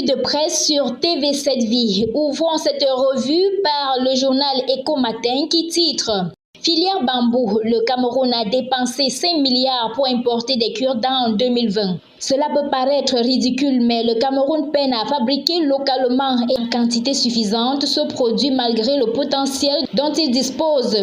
de presse sur TV7 Vie. Ouvrons cette revue par le journal Éco Matin qui titre Filière bambou, le Cameroun a dépensé 5 milliards pour importer des cure-dents en 2020. Cela peut paraître ridicule, mais le Cameroun peine à fabriquer localement et en quantité suffisante ce produit malgré le potentiel dont il dispose.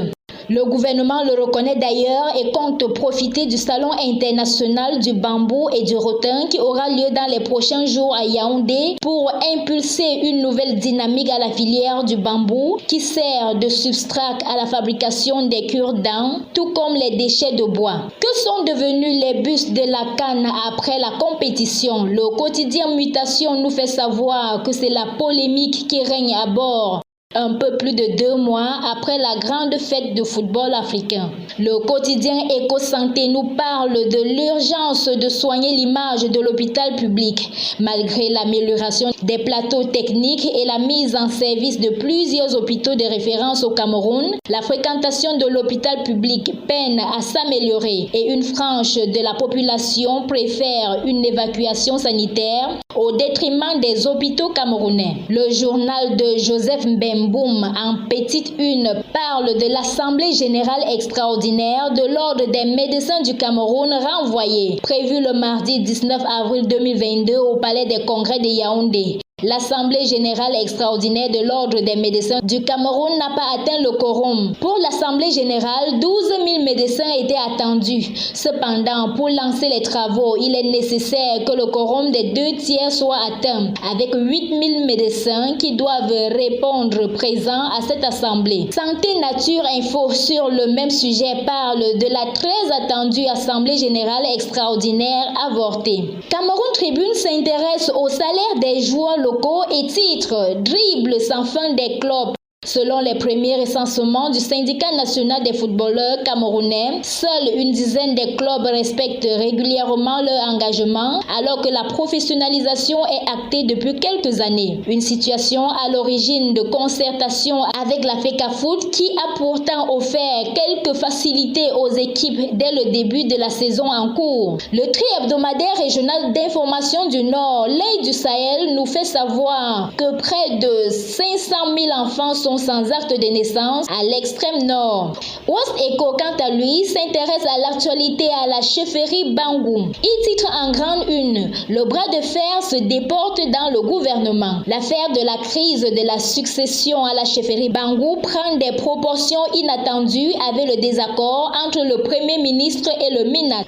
Le gouvernement le reconnaît d'ailleurs et compte profiter du Salon international du bambou et du rotin qui aura lieu dans les prochains jours à Yaoundé pour impulser une nouvelle dynamique à la filière du bambou qui sert de substrat à la fabrication des cure-dents, tout comme les déchets de bois. Que sont devenus les bus de la canne après la compétition? Le quotidien Mutation nous fait savoir que c'est la polémique qui règne à bord. Un peu plus de 2 mois après la grande fête de football africain. Le quotidien Éco-Santé nous parle de l'urgence de soigner l'image de l'hôpital public. Malgré l'amélioration des plateaux techniques et la mise en service de plusieurs hôpitaux de référence au Cameroun, la fréquentation de l'hôpital public peine à s'améliorer et une frange de la population préfère une évacuation sanitaire au détriment des hôpitaux camerounais. Le journal de Joseph Mbemboum en petite une parle de l'Assemblée générale extraordinaire de l'Ordre des médecins du Cameroun renvoyée, prévue le mardi 19 avril 2022 au Palais des Congrès de Yaoundé. L'Assemblée générale extraordinaire de l'Ordre des médecins du Cameroun n'a pas atteint le quorum. Pour l'Assemblée générale, 12 000 médecins étaient attendus. Cependant, pour lancer les travaux, il est nécessaire que le quorum des 2 tiers soit atteint, avec 8 000 médecins qui doivent répondre présents à cette Assemblée. Santé Nature Info sur le même sujet parle de la très attendue Assemblée générale extraordinaire avortée. Cameroun Tribune s'intéresse au salaire des joueurs locaux et titre Dribble sans fin des clubs. Selon les premiers recensements du syndicat national des footballeurs camerounais, seule une dizaine de clubs respectent régulièrement leur engagement alors que la professionnalisation est actée depuis quelques années. Une situation à l'origine de concertation avec la FECAFOOT qui a pourtant offert quelques facilités aux équipes dès le début de la saison en cours. Le tri-hebdomadaire régional d'information du Nord, l'œil du Sahel, nous fait savoir que près de 500 000 enfants sont sans acte de naissance à l'extrême nord. West Echo, quant à lui, s'intéresse à l'actualité à la chefferie Bangou. Il titre en grande une, le bras de fer se déporte dans le gouvernement. L'affaire de la crise de la succession à la chefferie Bangou prend des proportions inattendues avec le désaccord entre le Premier ministre et le MINAT.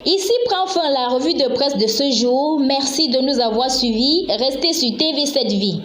Ici prend fin la revue de presse de ce jour. Merci de nous avoir suivis. Restez sur TV7 Vie.